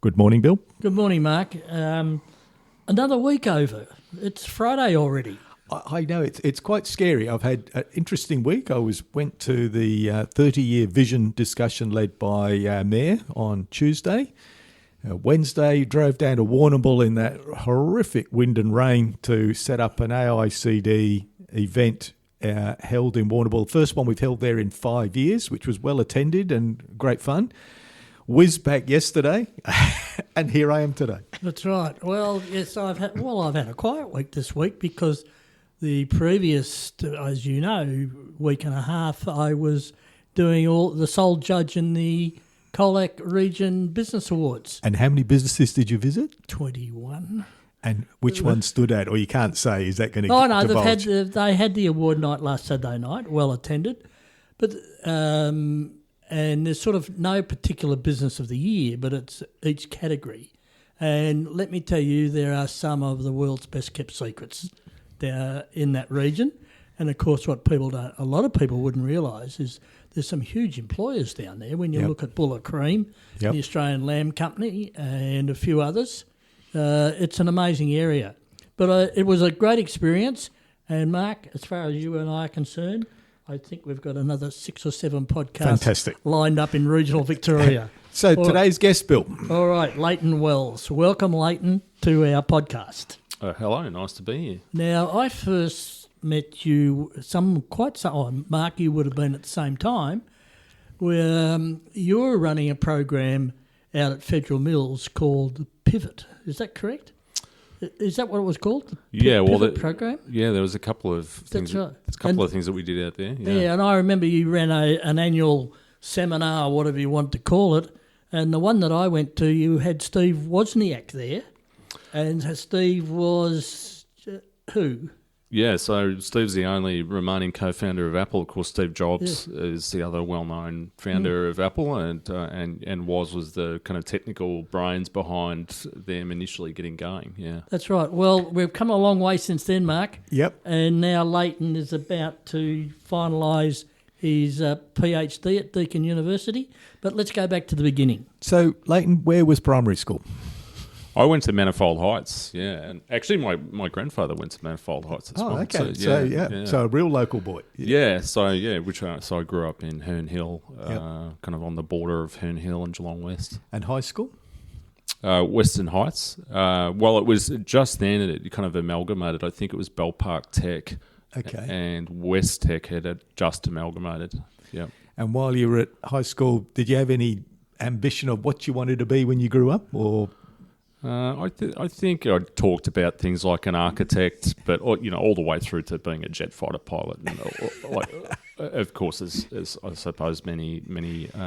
Good morning, Bill. Good morning, Mark. Another week over. It's Friday already. I know it's quite scary. I've had an interesting week. I went to the 30-year vision discussion led by our Mayor on Tuesday. Wednesday, drove down to Warrnambool in that horrific wind and rain to set up an AICD event held in Warrnambool. The first one we've held there in 5 years, which was well attended and great fun. Whizzed back yesterday, and here I am today. That's right. Well, yes, I've had a quiet week this week because the previous, as you know, week and a half, I was doing the sole judge in the Colac Region Business Awards. And how many businesses did you visit? 21. And which one stood out? Or you can't say, is that going to Oh, no, divulge? they had the award night last Saturday night, well attended. But and there's sort of no particular business of the year, but it's each category. And let me tell you, there are some of the world's best kept secrets there in that region. And of course, what a lot of people wouldn't realise is there's some huge employers down there. When you look at Buller Cream, the Australian Lamb Company, and a few others, it's an amazing area. But it was a great experience. And Mark, as far as you and I are concerned, I think we've got another 6 or 7 podcasts lined up in regional Victoria. So today's guest, Bill. All right, Leighton Wells. Welcome, Leighton, to our podcast. Hello, nice to be here. Now, I first met you Mark, you would have been at the same time, where you were running a program out at Federal Mills called Pivot. Is that correct? Is that what it was called? Pivot program? Yeah, there was a couple of things. That's right. There's a couple of things that we did out there. Yeah, and I remember you ran an annual seminar, whatever you want to call it, and the one that I went to, you had Steve Wozniak there, and Steve was who? Yeah, so Steve's the only remaining co-founder of Apple. Of course, Steve Jobs is the other well-known founder of Apple, and was the kind of technical brains behind them initially getting going. Yeah, that's right. Well, we've come a long way since then, Mark. Yep. And now Leighton is about to finalise his Ph.D. at Deakin University. But let's go back to the beginning. So, Leighton, where was primary school? I went to Manifold Heights, and actually my grandfather went to Manifold Heights as well. Oh, okay. So a real local boy. So I grew up in Herne Hill, kind of on the border of Herne Hill and Geelong West. And high school? Western Heights. Well, it was just then it kind of amalgamated. I think it was Bell Park Tech, and West Tech had just amalgamated. Yeah. And while you were at high school, did you have any ambition of what you wanted to be when you grew up, or? I think I talked about things like an architect, but all the way through to being a jet fighter pilot. And, of course, as I suppose many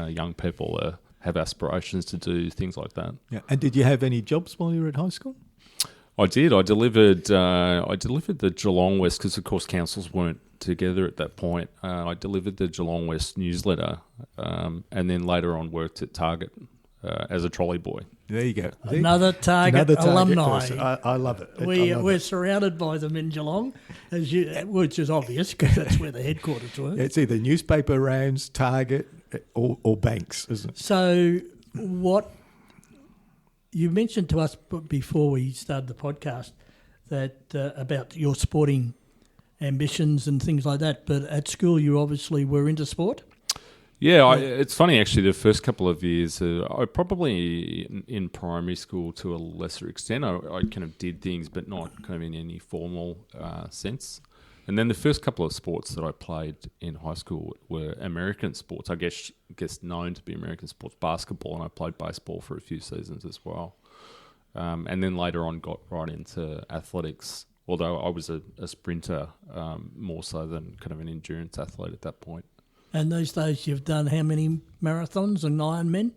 young people have aspirations to do things like that. Yeah. And did you have any jobs while you were at high school? I did. I delivered the Geelong West, because of course councils weren't together at that point. I delivered the Geelong West newsletter, and then later on worked at Target as a trolley boy. There you go. Another Target alumni. I love it. We're surrounded by them in Geelong, which is obvious because that's where the headquarters were. It's either newspaper rounds, Target, or banks, isn't it? So what you mentioned to us before we started the podcast that about your sporting ambitions and things like that, but at school you obviously were into sport? Yeah, it's funny actually. The first couple of years, I probably in primary school to a lesser extent, I kind of did things, but not kind of in any formal sense. And then the first couple of sports that I played in high school were American sports. I guess known to be American sports, basketball, and I played baseball for a few seasons as well. And then later on, got right into athletics. Although I was a sprinter more so than kind of an endurance athlete at that point. And these days you've done how many marathons and Ironman?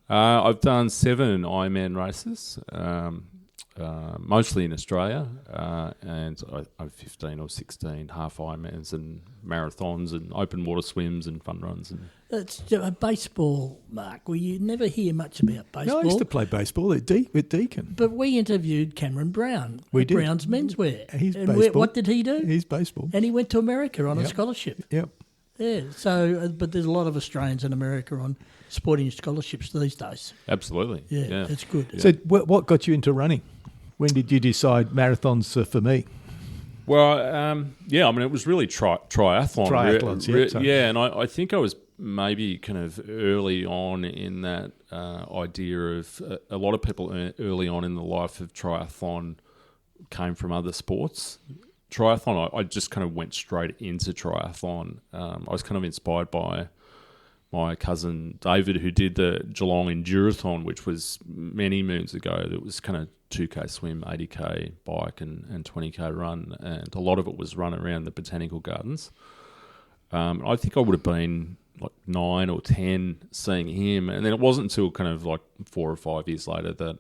I've done 7 Ironman races, mostly in Australia, and I've 15 or 16 half Ironmans and marathons and open water swims and fun runs. And it's baseball, Mark. Well, you never hear much about baseball. No, I used to play baseball at Deakin. But we interviewed Cameron Brown. We did. Brown's Menswear. He's baseball. What did he do? He's baseball. And he went to America on a scholarship. Yep. Yeah. So, but there's a lot of Australians in America on sporting scholarships these days. Absolutely. Yeah, it's good. So what got you into running? When did you decide marathons are for me? Well, I mean, it was really triathlon. Triathlons, yeah. And I think I was maybe kind of early on in that idea of a lot of people early on in the life of triathlon came from other sports. Triathlon, I just kind of went straight into triathlon. I was kind of inspired by my cousin David, who did the Geelong Endurathon, which was many moons ago. It was kind of 2K swim, 80K bike and 20K run. And a lot of it was run around the Botanical Gardens. I think I would have been like 9 or 10 seeing him. And then it wasn't until kind of like 4 or 5 years later that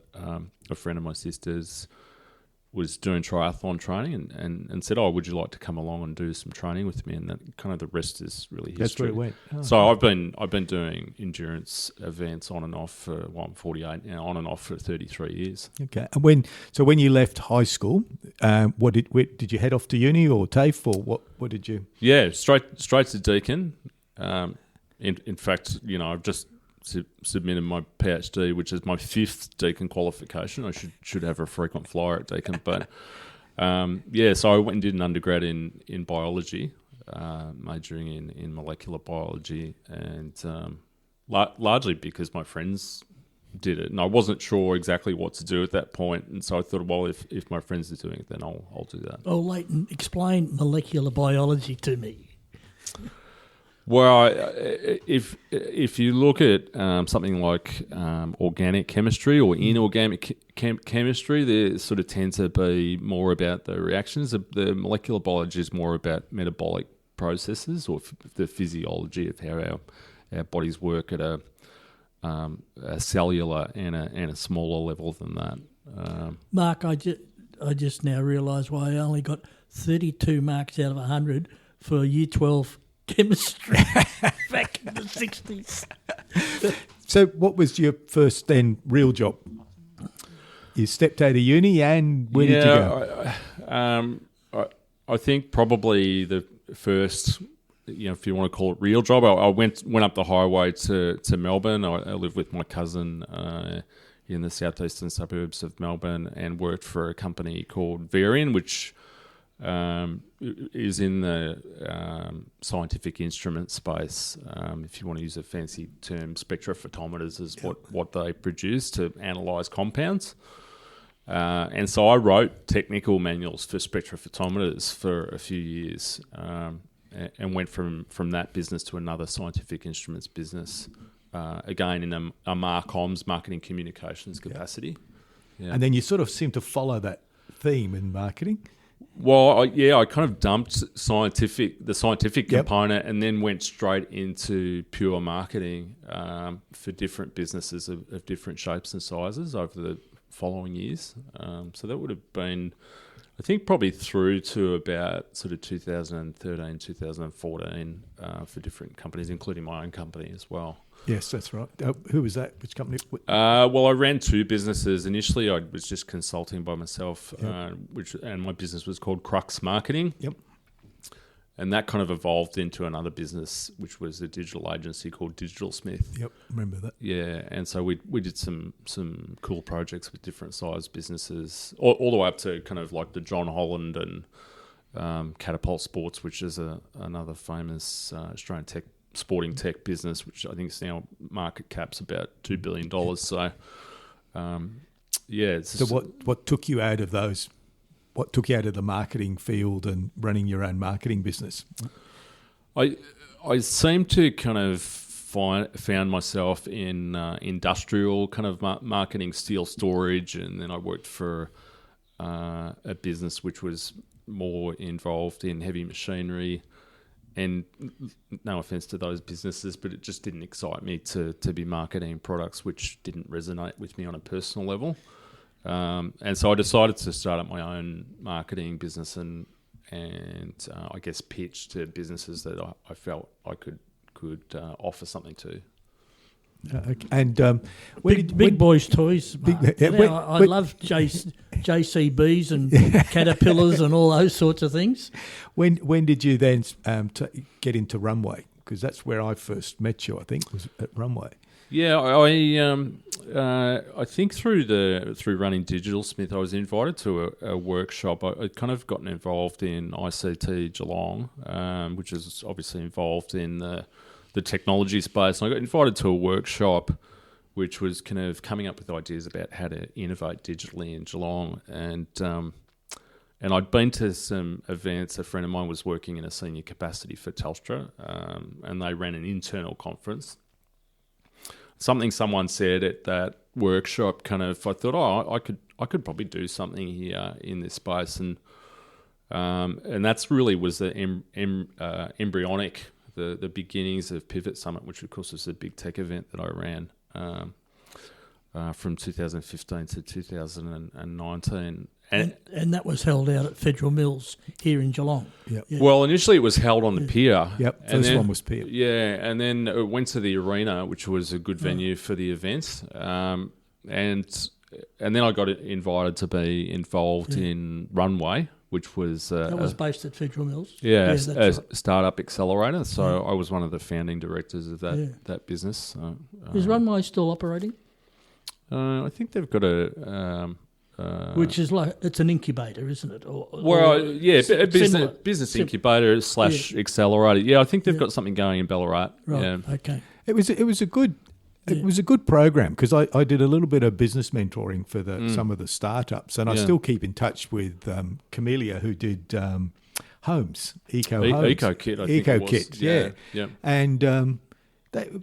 a friend of my sister's was doing triathlon training and said, "Oh, would you like to come along and do some training with me?" And that kind of the rest is really history. That's where it went. Oh. So I've been doing endurance events on and off for I'm 48 now, on and off for 33 years. Okay. And when you left high school, did you head off to uni or TAFE or what did you? Yeah, straight to Deakin. In fact, I've just submitted my Ph.D, which is my 5th Deakin qualification. I should have a frequent flyer at Deakin, but so I went and did an undergrad in biology, majoring in molecular biology, and largely because my friends did it, and I wasn't sure exactly what to do at that point, and so I thought, well, if my friends are doing it, then I'll do that. Oh, Leighton, explain molecular biology to me. Well, if you look at something like organic chemistry or inorganic chemistry, they sort of tend to be more about the reactions. The molecular biology is more about metabolic processes or the physiology of how our bodies work at a cellular and a smaller level than that. Mark, I just now realise why I only got 32 marks out of 100 for Year 12 chemistry back in the 60s. So what was your first then real job? You stepped out of uni and where did you go? I think probably the first, if you want to call it real job, I went up the highway to Melbourne. I lived with my cousin in the southeastern suburbs of Melbourne and worked for a company called Varian, which is in the scientific instrument space. If you want to use a fancy term, spectrophotometers is what they produce to analyse compounds. And so I wrote technical manuals for spectrophotometers for a few years and went from that business to another scientific instruments business, again in a Marcoms, marketing communications capacity. Yeah. And then you sort of seem to follow that theme in marketing. Well, I kind of dumped the scientific component and then went straight into pure marketing for different businesses of different shapes and sizes over the following years. So that would have been, I think, probably through to about sort of 2013, 2014 for different companies, including my own company as well. Yes, that's right. Who was that? Which company? Well, I ran 2 businesses. Initially, I was just consulting by myself, and my business was called Crux Marketing. Yep. And that kind of evolved into another business, which was a digital agency called Digital Smith. Yep, remember that. Yeah, and so we did some cool projects with different size businesses, all the way up to kind of like the John Holland and Catapult Sports, which is another famous Australian sporting tech business, which I think is now market cap's about $2 billion. So, So what took you out of those? What took you out of the marketing field and running your own marketing business? I seem to kind of found myself in industrial kind of marketing, steel storage, and then I worked for a business which was more involved in heavy machinery. And no offense to those businesses, but it just didn't excite me to be marketing products which didn't resonate with me on a personal level. And so I decided to start up my own marketing business and I guess pitch to businesses that I felt I could offer something to. Okay. And Big boys' toys. Mark. yeah, I love JCBs and Caterpillars and all those sorts of things. when did you then get into Runway? Because that's where I first met you, I think, was at Runway. Yeah, I think through running Digital Smith, I was invited to a workshop. I'd kind of gotten involved in ICT Geelong, which is obviously involved in the technology space. And I got invited to a workshop which was kind of coming up with ideas about how to innovate digitally in Geelong. And I'd been to some events. A friend of mine was working in a senior capacity for Telstra, and they ran an internal conference. Someone said at that workshop, kind of, I thought, I could probably do something here in this space, and that's really was the embryonic, the beginnings of Pivot Summit, which of course was a big tech event that I ran from 2015 to 2019. And that was held out at Federal Mills here in Geelong. Yep. Yeah. Well, initially it was held on the pier. Yep, first one was pier. Yeah, and then it went to the arena, which was a good venue for the event. And then I got invited to be involved in Runway, which was... that was based at Federal Mills. Yeah, that's a right. startup accelerator. So I was one of the founding directors of that business. So, Is Runway still operating? I think they've got a... Which is like, it's an incubator, isn't it? A business incubator / accelerator. Yeah, I think they've got something going in Ballarat. Right. Yeah. Okay. It was a good program because I did a little bit of business mentoring for some of the startups, and I still keep in touch with Camellia, who did Homes Eco Kit. I think it was. Kit, yeah. And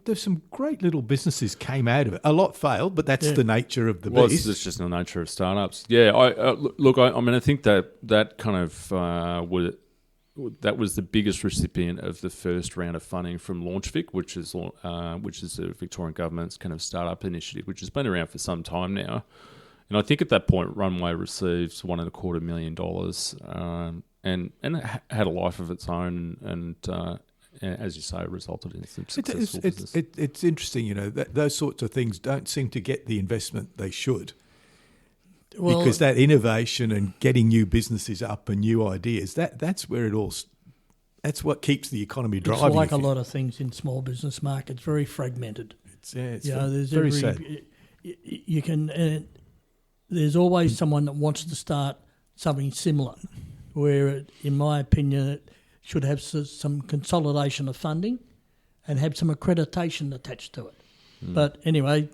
there's some great little businesses came out of it. A lot failed, but that's the nature of the beast. It's just the nature of startups. Yeah, I think that kind of that was the biggest recipient of the first round of funding from LaunchVic, which is the Victorian government's kind of startup initiative, which has been around for some time now. And I think at that point, Runway received $1.25 million, and it had a life of its own, and as you say, it resulted in some successful business. It's interesting, that those sorts of things don't seem to get the investment they should. Well, because that innovation and getting new businesses up and new ideas, that's where it all. That's what keeps the economy driving. It's like a lot of things in small business markets, very fragmented. It's very sad. You can. There's always someone that wants to start something similar, where, in my opinion, it should have some consolidation of funding and have some accreditation attached to it. But anyway.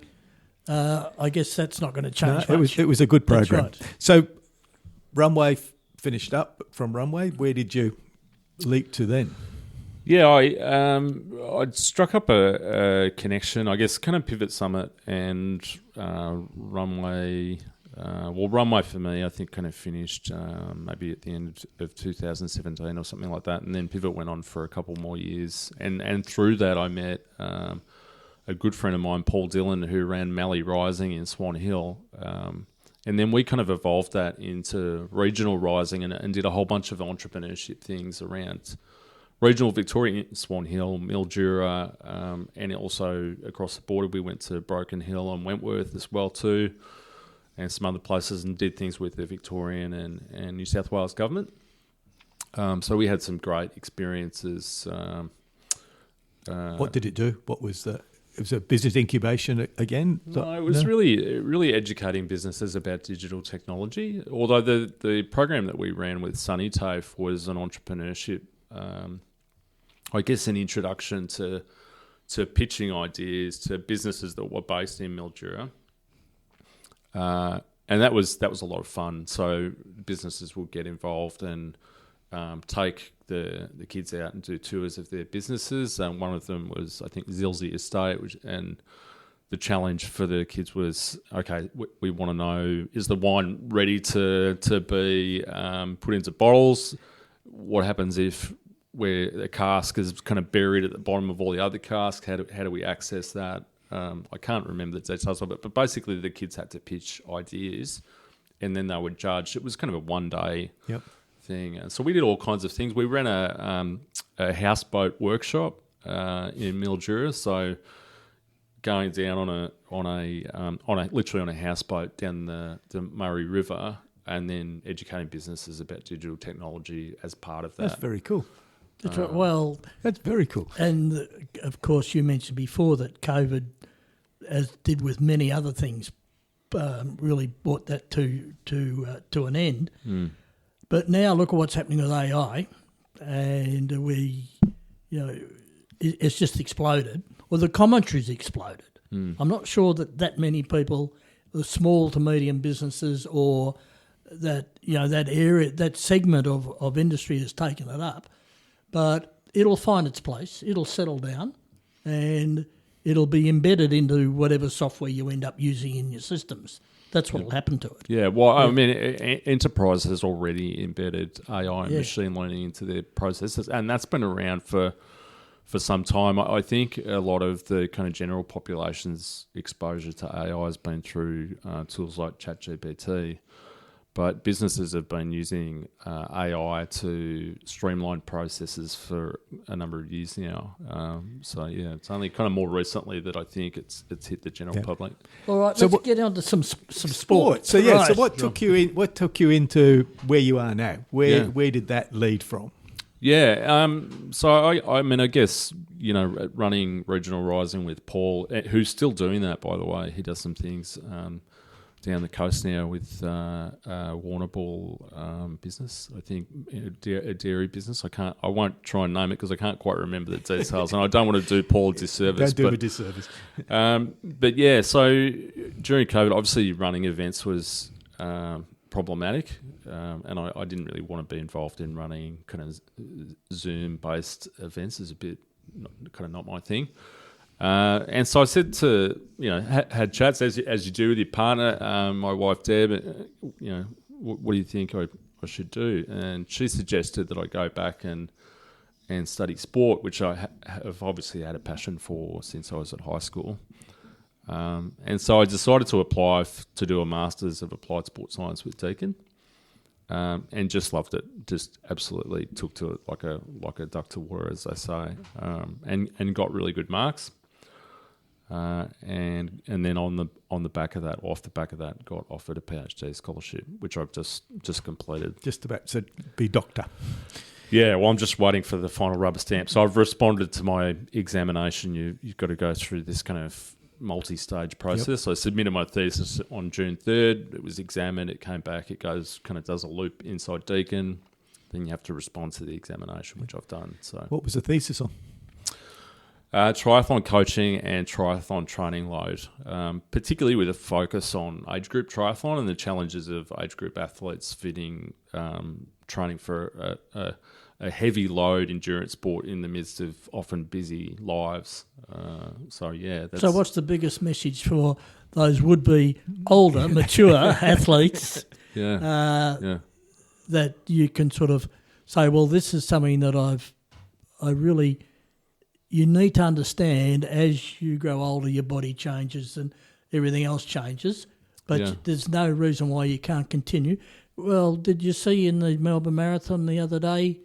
I guess that's not going to change much. It was a good program. That's right. So Runway finished up. From Runway, where did you leap to then? Yeah, I struck up a connection, I guess, kind of Pivot Summit and Runway. Runway for me, I think, kind of finished maybe at the end of 2017 or something like that, and then Pivot went on for a couple more years. And through that, I met a good friend of mine, Paul Dillon, who ran Mallee Rising in Swan Hill. And then we kind of evolved that into regional rising and did a whole bunch of entrepreneurship things around regional Victoria, Swan Hill, Mildura, and also across the border we went to Broken Hill and Wentworth as well too, and some other places, and did things with the Victorian and New South Wales government. So we had some great experiences. What did it do? What was the... It was a business incubation again? No, it was really educating businesses about digital technology. Although the program that we ran with Sunny TAFE was an entrepreneurship, I guess an introduction to pitching ideas to businesses that were based in Mildura. And that was a lot of fun. So businesses would get involved and take the kids out and do tours of their businesses. One of them was, I think, Zilsey Estate, and the challenge for the kids was, okay, we want to know, is the wine ready to be put into bottles? What happens if where the cask is kind of buried at the bottom of all the other casks? How do we access that? I can't remember the details of it, but basically the kids had to pitch ideas, and then they were judged. It was kind of a one-day thing. And so we did all kinds of things. We ran a houseboat workshop in Mildura. So going down on a literally on a houseboat down the Murray River, and then educating businesses about digital technology as part of that. That's very cool. That's right. Well, That's very cool. and of course, you mentioned before that COVID, as did with many other things, really brought that to an end. But now look at what's happening with AI, and it's just exploded. Well, the commentary's exploded. I'm not sure that many people, the small to medium businesses, or that area, that segment of industry has taken it up. But it'll find its place. It'll settle down, and it'll be embedded into whatever software you end up using in your systems. That's what will happen to it. Yeah, well, I mean, enterprise has already embedded AI and machine learning into their processes, and that's been around for some time. I think a lot of the kind of general population's exposure to AI has been through tools like ChatGPT, but businesses have been using AI to streamline processes for a number of years now. So yeah, it's only kind of more recently that I think it's hit the general public. All right, let's get on to some sport. So what took you in? What took you into where you are now? Where did that lead from? Yeah, so I mean, I guess, running Regional Rising with Paul, who's still doing that, by the way. He does some things down the coast now with Warrnambool business, I think, a dairy business. I won't try and name it because I can't quite remember the details, and I don't want to do Paul a disservice. Don't do him a disservice. But yeah, so during COVID, obviously running events was problematic, and I didn't really want to be involved in running kind of Zoom-based events. It's a bit not my thing. And so I said to, had chats as you do with your partner, my wife Deb, what do you think I should do? And she suggested that I go back and study sport, which I have obviously had a passion for since I was at high school. And so I decided to apply to do a Masters of Applied Sports Science with Deakin, and just loved it. Just absolutely took to it like a duck to water, as they say, and got really good marks. And then off the back of that, got offered a Ph.D. scholarship, which I've just completed. Just about to be doctor. Yeah, well, I'm just waiting for the final rubber stamp. So I've responded to my examination. You've got to go through this kind of multi-stage process. Yep. I submitted my thesis on June 3rd. It was examined. It came back. It does a loop inside Deakin. Then you have to respond to the examination, which I've done. So, what was the thesis on? Triathlon coaching and triathlon training load, particularly with a focus on age group triathlon and the challenges of age group athletes fitting training for a heavy load endurance sport in the midst of often busy lives. So what's the biggest message for those would-be older, mature athletes that you can sort of say, well, this is something that you need to understand as you grow older, your body changes and everything else changes, but there's no reason why you can't continue. Well, did you see in the Melbourne Marathon the other day,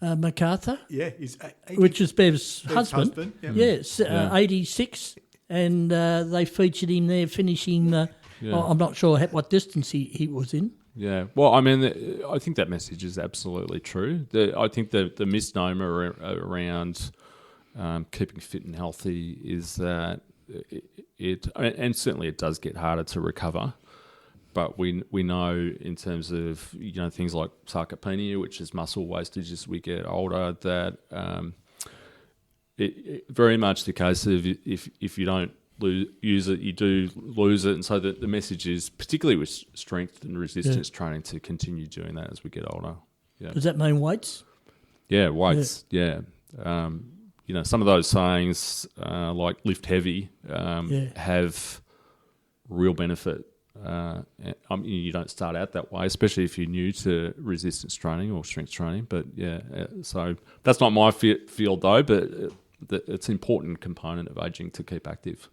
MacArthur? Yeah, he's 80, which is Bev's husband. Yeah. Yes, 86, and they featured him there finishing I'm not sure what distance he was in. Yeah, well, I mean, I think that message is absolutely true. I think the misnomer around keeping fit and healthy is that and certainly it does get harder to recover. But we know in terms of things like sarcopenia, which is muscle wastage as we get older, that it very much the case of if you don't use it, you do lose it. And so the message is, particularly with strength and resistance training, to continue doing that as we get older. Yeah. Does that mean weights? Yeah, weights. Yeah. Some of those sayings like lift heavy have real benefit. You don't start out that way, especially if you're new to resistance training or strength training. But so that's not my field though. But it's an important component of aging to keep active.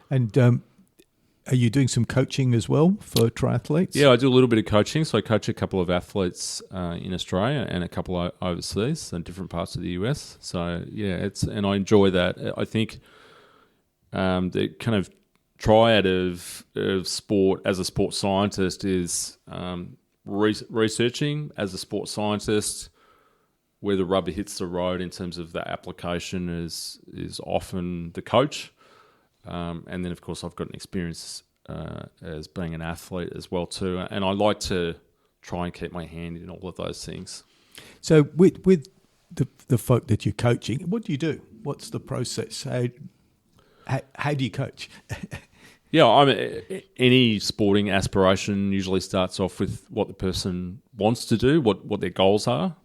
And are you doing some coaching as well for triathletes? Yeah, I do a little bit of coaching. So I coach a couple of athletes in Australia and a couple overseas in different parts of the US. So and I enjoy that. I think the kind of triad of sport as a sports scientist is researching as a sports scientist. Where the rubber hits the road in terms of the application is often the coach. And then, of course, I've got an experience as being an athlete as well too. And I like to try and keep my hand in all of those things. So with the folk that you're coaching, what do you do? What's the process? How do you coach? Yeah, any sporting aspiration usually starts off with what the person wants to do, what their goals are.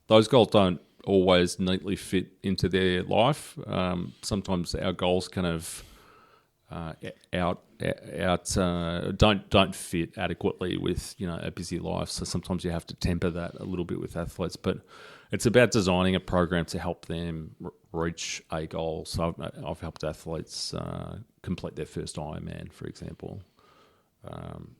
Those goals don't always neatly fit into their life. Sometimes our goals kind of don't fit adequately with a busy life. So sometimes you have to temper that a little bit with athletes. But it's about designing a program to help them reach a goal. So I've helped athletes complete their first Ironman, for example,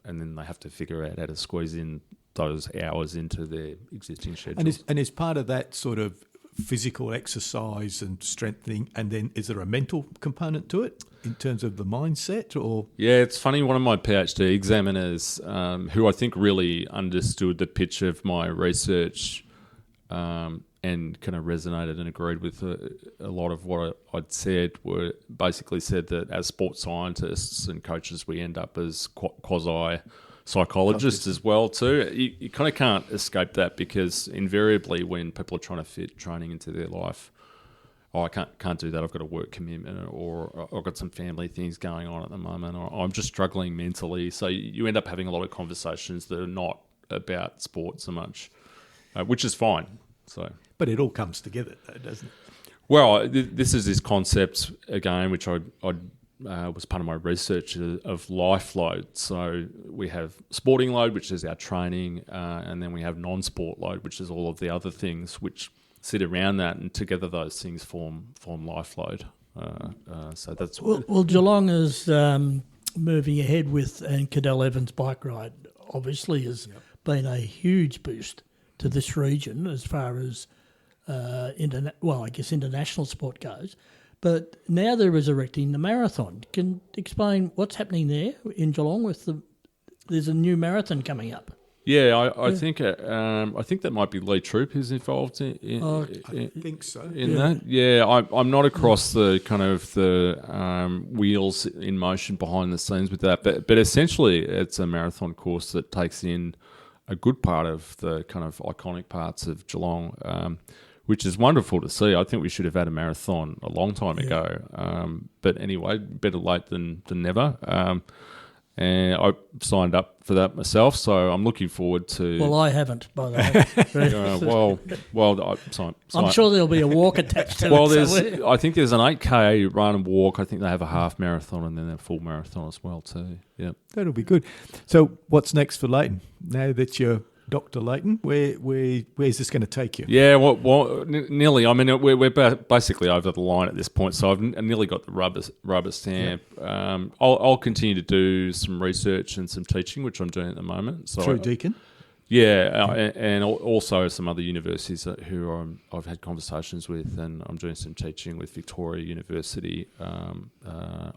and then they have to figure out how to squeeze in those hours into their existing schedules. And is part of that sort of physical exercise and strengthening, and then is there a mental component to it in terms of the mindset? Or yeah, it's funny. One of my PhD examiners, who I think really understood the pitch of my research, and kind of resonated and agreed with a lot of what I'd said, basically said that as sports scientists and coaches, we end up as quasi-psychologists as well too. You kind of can't escape that, because invariably when people are trying to fit training into their life, I can't do that, I've got a work commitment, or I've got some family things going on at the moment, or I'm just struggling mentally. So you end up having a lot of conversations that are not about sport so much, which is fine. But it all comes together, though, doesn't it? Well, this is this concept again, which I was part of my research of life load. So we have sporting load, which is our training, and then we have non-sport load, which is all of the other things which sit around that, and together those things form life load. So that's well, Geelong is moving ahead with, and Cadell Evans bike ride obviously has been a huge boost to this region as far as international sport goes. But now they're resurrecting the marathon. Can you explain what's happening there in Geelong there's a new marathon coming up? Yeah, I think that might be Lee Troop who's involved in I think so. That. Yeah, I'm not across the kind of the wheels in motion behind the scenes with that, but essentially it's a marathon course that takes in a good part of the kind of iconic parts of Geelong, which is wonderful to see. I think we should have had a marathon a long time ago. But anyway, better late than never. And I signed up for that myself, so I'm looking forward to... Well, I haven't, by the way. I'm sure there'll be a walk attached to it. I think there's an 8K run and walk. I think they have a half marathon and then a full marathon as well too. Yeah, that'll be good. So what's next for Leighton? Now that you're Dr. Leighton, where's this going to take you? Yeah, well, nearly. I mean, we're basically over the line at this point, so I've nearly got the rubber stamp. Yeah. I'll continue to do some research and some teaching, which I'm doing at the moment. So through Deakin? Yeah, and also some other universities who I've had conversations with, and I'm doing some teaching with Victoria University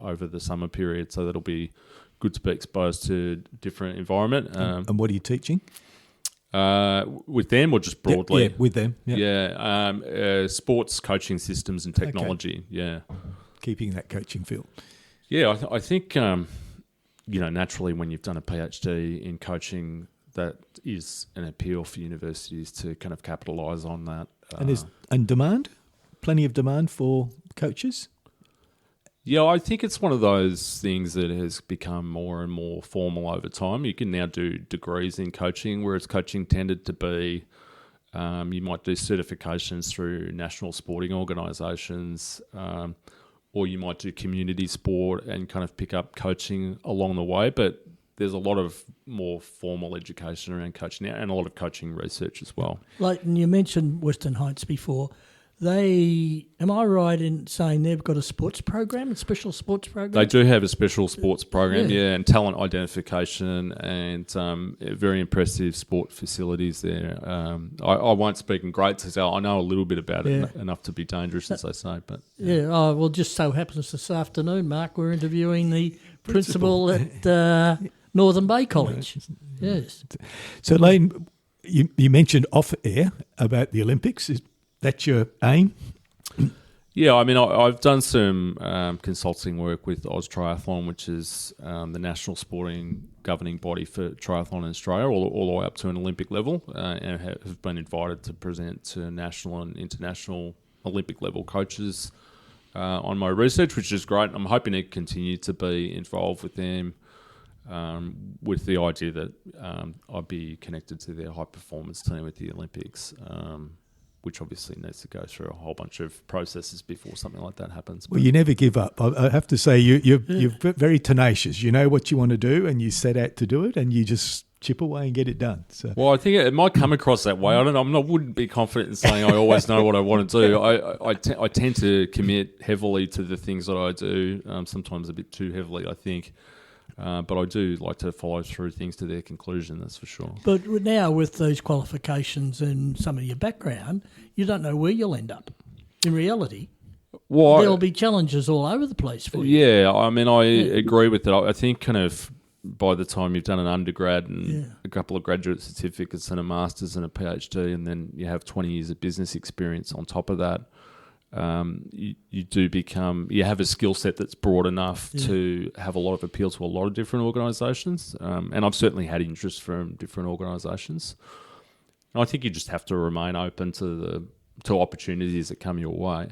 over the summer period, so that'll be good to be exposed to different environment. And what are you teaching? With them or just broadly? Yeah, with them. Yeah, sports coaching systems and technology. Okay. Yeah, keeping that coaching field. Yeah, I think naturally when you've done a PhD in coaching, that is an appeal for universities to kind of capitalise on that. And demand, plenty of demand for coaches. Yeah, I think it's one of those things that has become more and more formal over time. You can now do degrees in coaching, whereas coaching tended to be, you might do certifications through national sporting organisations, or you might do community sport and kind of pick up coaching along the way. But there's a lot of more formal education around coaching now, and a lot of coaching research as well. Leighton, you mentioned Western Heights before. am I right in saying they've got a sports program, a special sports program? They do have a special sports program, Yeah. and talent identification, and very impressive sport facilities there. I won't speak in great detail. I know a little bit about it, enough to be dangerous, as they say. But yeah. Oh, well, just so happens this afternoon, Mark, we're interviewing the principal at Northern Bay College. Yes. So, Leighton, you mentioned off air about the Olympics. Is that your aim? yeah, I mean, I've done some consulting work with Oz Triathlon, which is the national sporting governing body for triathlon in Australia, all the way up to an Olympic level, and have been invited to present to national and international Olympic level coaches on my research, which is great. I'm hoping to continue to be involved with them, with the idea that I'd be connected to their high performance team at the Olympics, which obviously needs to go through a whole bunch of processes before something like that happens. Well, you never give up. I have to say, you're very tenacious. You know what you want to do, and you set out to do it, and you just chip away and get it done. So, well, I think it might come across that way. I don't know. I wouldn't be confident in saying I always know what I want to do. I tend to commit heavily to the things that I do, sometimes a bit too heavily, I think. But I do like to follow through things to their conclusion, that's for sure. But now with those qualifications and some of your background, you don't know where you'll end up. In reality, there'll be challenges all over the place for you. Yeah, I mean, I agree with that. I think kind of by the time you've done an undergrad and a couple of graduate certificates and a master's and a PhD, and then you have 20 years of business experience on top of that, you have a skill set that's broad enough to have a lot of appeal to a lot of different organisations, and I've certainly had interest from different organisations. And I think you just have to remain open to opportunities that come your way.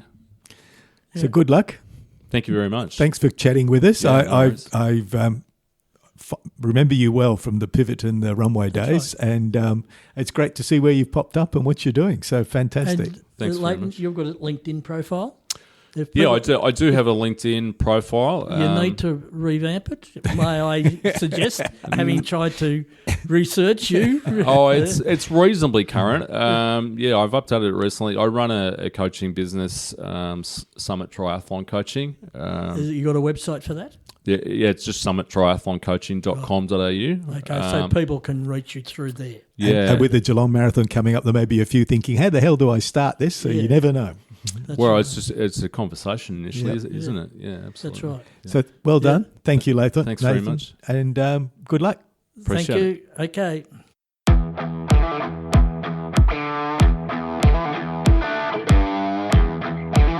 So good luck. Thank you very much. Thanks for chatting with us. Yeah, I've remember you well from the Pivot and the Runway days, right. and it's great to see where you've popped up and what you're doing. So fantastic. And Thanks very Leighton, much. you've got a LinkedIn profile? Yeah, I do have a LinkedIn profile. You need to revamp it, may I suggest, having tried to research you. Oh, it's reasonably current. I've updated it recently. I run a coaching business, Summit Triathlon Coaching. You got a website for that? Yeah, it's just summittriathloncoaching.com.au. Okay, so people can reach you through there. Yeah. And with the Geelong Marathon coming up, there may be a few thinking, how the hell do I start this? So you never know. Well, it's a conversation initially, isn't it? Yeah, absolutely. That's right. Yeah. So well done. Thank you, Leighton. Thanks very much. And good luck. Appreciate Thank you. Okay.